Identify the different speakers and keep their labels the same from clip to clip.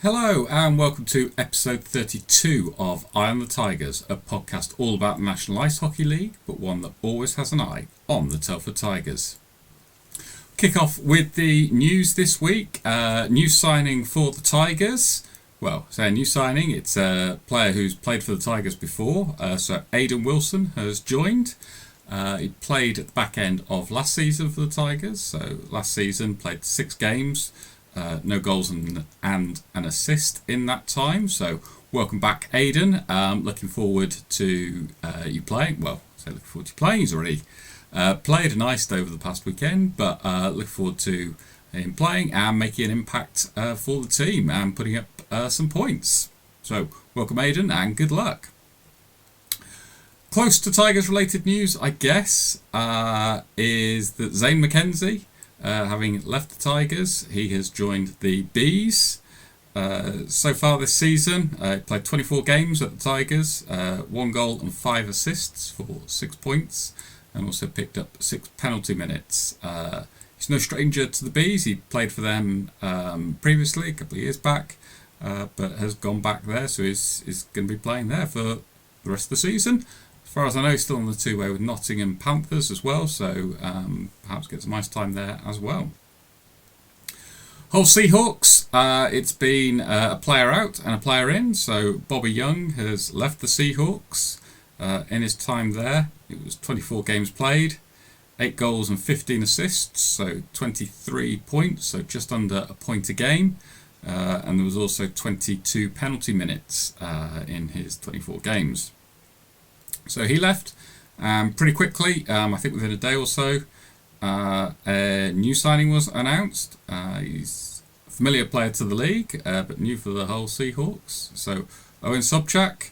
Speaker 1: Hello and welcome to episode 32 of IOnTheTigers, a podcast all about the National Ice Hockey League, but one that always has an eye on the Telford Tigers. Kick off with the news this week. New signing for the Tigers. Well, say a new signing, it's a player who's played for the Tigers before. So Aidan Wilson has joined. He played at the back end of last season for the Tigers. So last season played 6 games. No goals and an assist in that time. So welcome back, Aidan. Looking forward to you playing. Well, looking forward to playing. He's already played and iced over the past weekend, but looking forward to him playing and making an impact for the team and putting up some points. So welcome, Aidan, and good luck. Close to Tigers related news, I guess, is that Zane McKenzie, having left the Tigers, he has joined the Bees. So far this season, he played 24 games at the Tigers, 1 goal and 5 assists for 6 points, and also picked up 6 penalty minutes. He's no stranger to the Bees. He played for them previously, a couple of years back, but has gone back there, so he's going to be playing there for the rest of the season. As far as I know, he's still on the two-way with Nottingham Panthers as well, so perhaps get some ice time there as well. Hull Seahawks, it's been a player out and a player in, so Bobby Young has left the Seahawks. In his time there, it was 24 games played, 8 goals and 15 assists, so 23 points, so just under a point a game. And there was also 22 penalty minutes in his 24 games. So he left pretty quickly. I think within a day or so, a new signing was announced. He's a familiar player to the league, but new for the Hull Seahawks. So Owen Sobchak,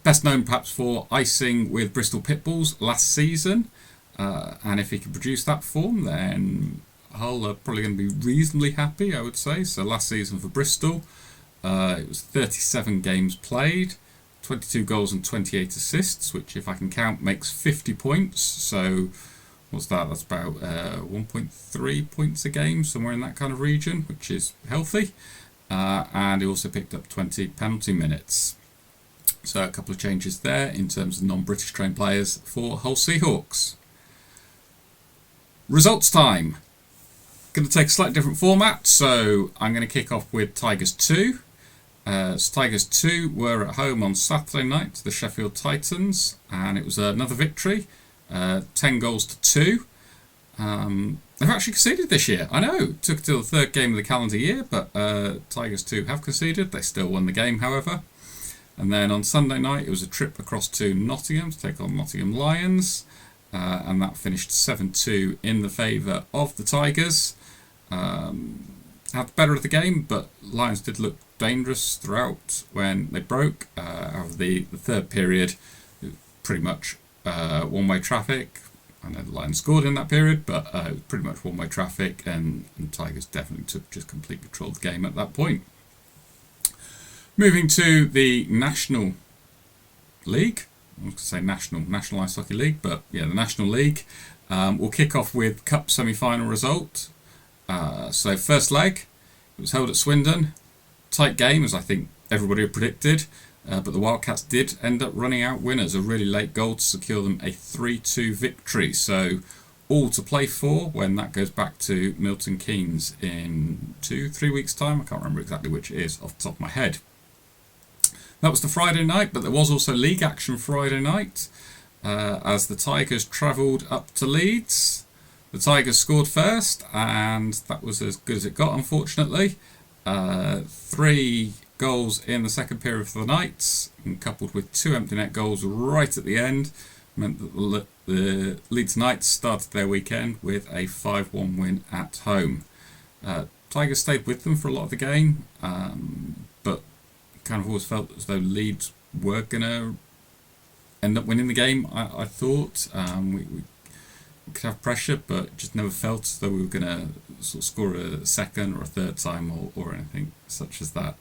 Speaker 1: best known perhaps for icing with Bristol Pitbulls last season. And if he can produce that form, then Hull are probably going to be reasonably happy, I would say. So last season for Bristol, it was 37 games played. 22 goals and 28 assists, which if I can count makes 50 points. So what's that? That's about 1.3 points a game, somewhere in that kind of region, which is healthy. And he also picked up 20 penalty minutes. So a couple of changes there in terms of non-British trained players for Hull Seahawks. Results time. Going to take a slightly different format, so I'm going to kick off with Tigers 2. Tigers 2 were at home on Saturday night to the Sheffield Titans, and it was another victory, 10 goals to 2. They've actually conceded this year. I know, it took till the third game of the calendar year, but Tigers 2 have conceded. They still won the game, however. And then on Sunday night, it was a trip across to Nottingham to take on Nottingham Lions, and that finished 7-2 in the favour of the Tigers. Had the better of the game, but Lions did look dangerous throughout when they broke. Out of the third period, pretty much one-way traffic. I know the Lions scored in that period, but it was pretty much one-way traffic, and Tigers definitely took just complete control of the game at that point. Moving to the National League. I was going to say National Ice Hockey League, but yeah, the National League. We'll kick off with Cup semi-final result. So first leg, it was held at Swindon. Tight game, as I think everybody had predicted, but the Wildcats did end up running out winners. A really late goal to secure them a 3-2 victory. So all to play for when that goes back to Milton Keynes in 2-3 weeks' time. I can't remember exactly which it is off the top of my head. That was the Friday night, but there was also league action Friday night as the Tigers travelled up to Leeds. The Tigers scored first, and that was as good as it got, unfortunately. 3 goals in the second period for the Knights, and coupled with 2 empty net goals right at the end, meant that the Leeds Knights started their weekend with a 5-1 win at home. Tigers stayed with them for a lot of the game, but kind of always felt as though Leeds were going to end up winning the game, I thought. We could have pressure, but just never felt as though we were going to sort of score a second or a third time or anything such as that.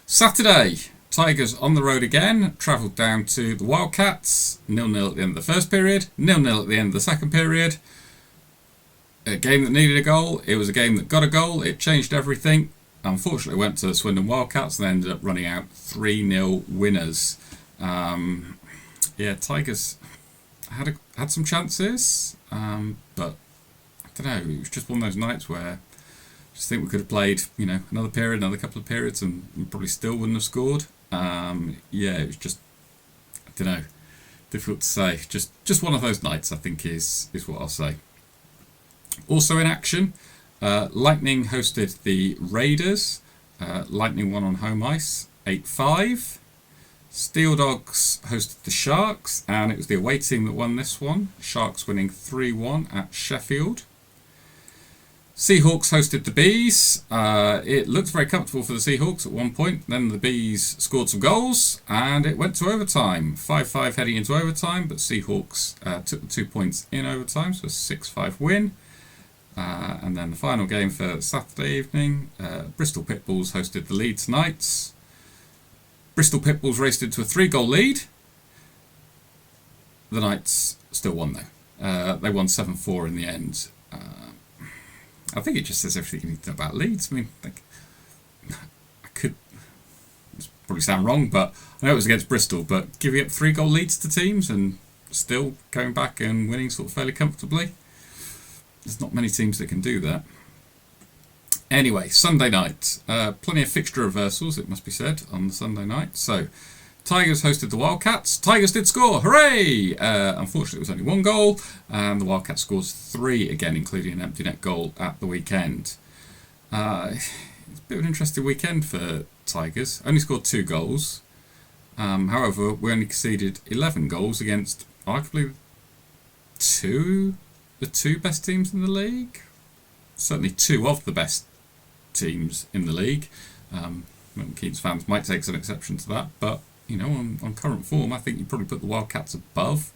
Speaker 1: Saturday, Tigers on the road again, travelled down to the Wildcats, 0-0 at the end of the first period, 0-0 at the end of the second period. a game that needed a goal. It was a game that got a goal. It changed everything. Unfortunately, went to Swindon Wildcats and ended up running out 3-0 winners. Tigers had some chances, but I don't know. It was just one of those nights where I just think we could have played, another period, another couple of periods, and probably still wouldn't have scored. It was just, I don't know, difficult to say. Just one of those nights, I think, is what I'll say. Also in action, Lightning hosted the Raiders. Lightning won on home ice, 8-5. Steel Dogs hosted the Sharks, and it was the away team that won this one. Sharks winning 3-1 at Sheffield. Seahawks hosted the Bees. It looked very comfortable for the Seahawks at one point. Then the Bees scored some goals, and it went to overtime. 5-5 heading into overtime, but Seahawks took the 2 points in overtime, so a 6-5 win. And then the final game for Saturday evening, Bristol Pitbulls hosted the Leeds Knights. Bristol Pitbulls raced into a 3-goal lead. The Knights still won though. They won 7-4 in the end. I think it just says everything you need to know about Leeds. I mean, I could probably sound wrong, but I know it was against Bristol, but giving up 3-goal leads to teams and still going back and winning sort of fairly comfortably. There's not many teams that can do that. Anyway, Sunday night. Plenty of fixture reversals, it must be said, on the Sunday night. So, Tigers hosted the Wildcats. Tigers did score, hooray! Unfortunately, it was only 1 goal, and the Wildcats scores 3 again, including an empty net goal at the weekend. It's a bit of an interesting weekend for Tigers. Only scored 2 goals. However, we only conceded 11 goals against arguably the 2 best teams in the league. Certainly 2 of the best teams in the league. Milton Keynes fans might take some exception to that, but on current form, I think you probably put the Wildcats above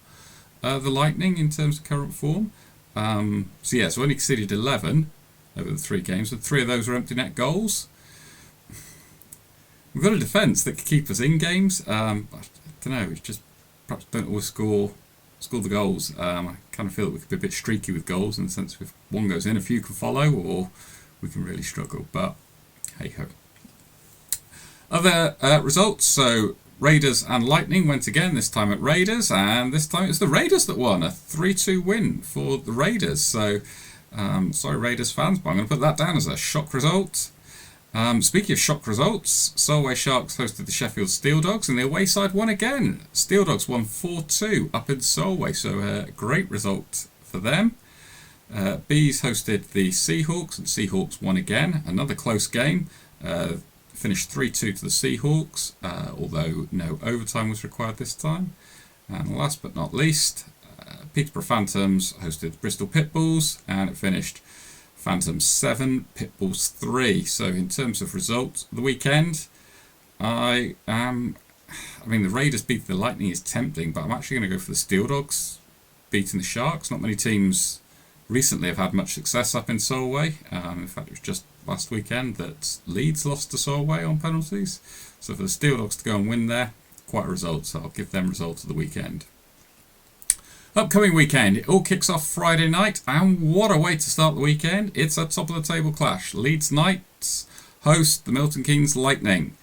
Speaker 1: the Lightning in terms of current form. So only conceded 11 over the 3 games, and 3 of those were empty net goals. We've got a defence that could keep us in games. I don't know, it's just perhaps don't always score the goals. I kind of feel that we could be a bit streaky with goals in the sense if one goes in, a few can follow, or we can really struggle. But hey ho. Other results. So Raiders and Lightning went again, this time at Raiders, and this time it's the Raiders that won, a 3-2 win for the Raiders. So sorry Raiders fans, but I'm going to put that down as a shock result. Speaking of shock results, Solway Sharks hosted the Sheffield Steel Dogs, and the away side won again. Steel Dogs won 4-2 up in Solway, so a great result for them. Bees hosted the Seahawks, and Seahawks won again. Another close game. Finished 3-2 to the Seahawks, although no overtime was required this time. And last but not least, Peterborough Phantoms hosted Bristol Pitbulls, and it finished Phantoms 7, Pitbulls 3. So in terms of results of the weekend, the Raiders beating the Lightning is tempting, but I'm actually going to go for the Steel Dogs beating the Sharks. Not many teams recently have had much success up in Solway. In fact, it was just last weekend that Leeds lost to Solway on penalties. So for the Steel Dogs to go and win there, quite a result. So I'll give them results of the weekend. Upcoming weekend, it all kicks off Friday night, and what a way to start the weekend. It's a top of the table clash. Leeds Knights host the Milton Keynes Lightning.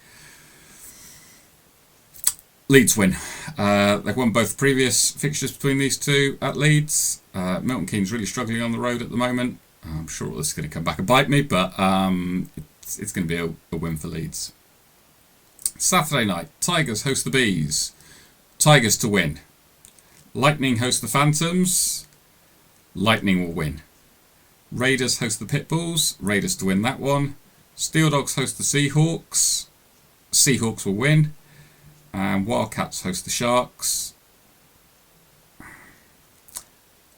Speaker 1: Leeds win. They've won both previous fixtures between these two at Leeds. Milton Keynes really struggling on the road at the moment. I'm sure this is going to come back and bite me, but it's going to be a win for Leeds. Saturday night, Tigers host the Bees. Tigers to win. Lightning host the Phantoms. Lightning will win. Raiders host the Pitbulls. Raiders to win that one. Steel Dogs host the Seahawks. Seahawks will win. And Wildcats host the Sharks. I'm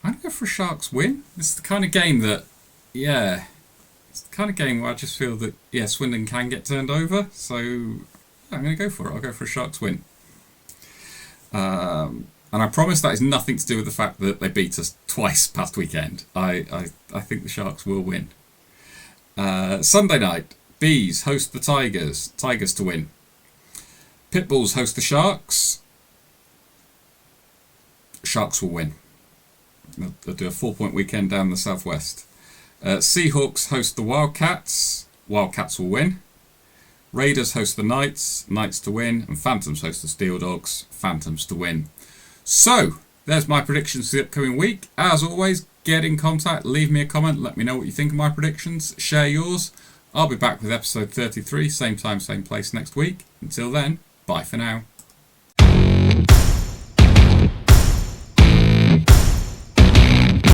Speaker 1: going to go for a Sharks win. This is the kind of game that, it's the kind of game where I just feel that, Swindon can get turned over. So I'm going to go for it. I'll go for a Sharks win. And I promise that is nothing to do with the fact that they beat us twice past weekend. I think the Sharks will win. Sunday night, Bees host the Tigers. Tigers to win. Pitbulls host the Sharks. Sharks will win. They'll do a 4-point weekend down the southwest. Seahawks host the Wildcats. Wildcats will win. Raiders host the Knights. Knights to win. And Phantoms host the Steel Dogs. Phantoms to win. So, there's my predictions for the upcoming week. As always, get in contact, leave me a comment, let me know what you think of my predictions, share yours. I'll be back with episode 33, same time, same place next week. Until then, bye for now.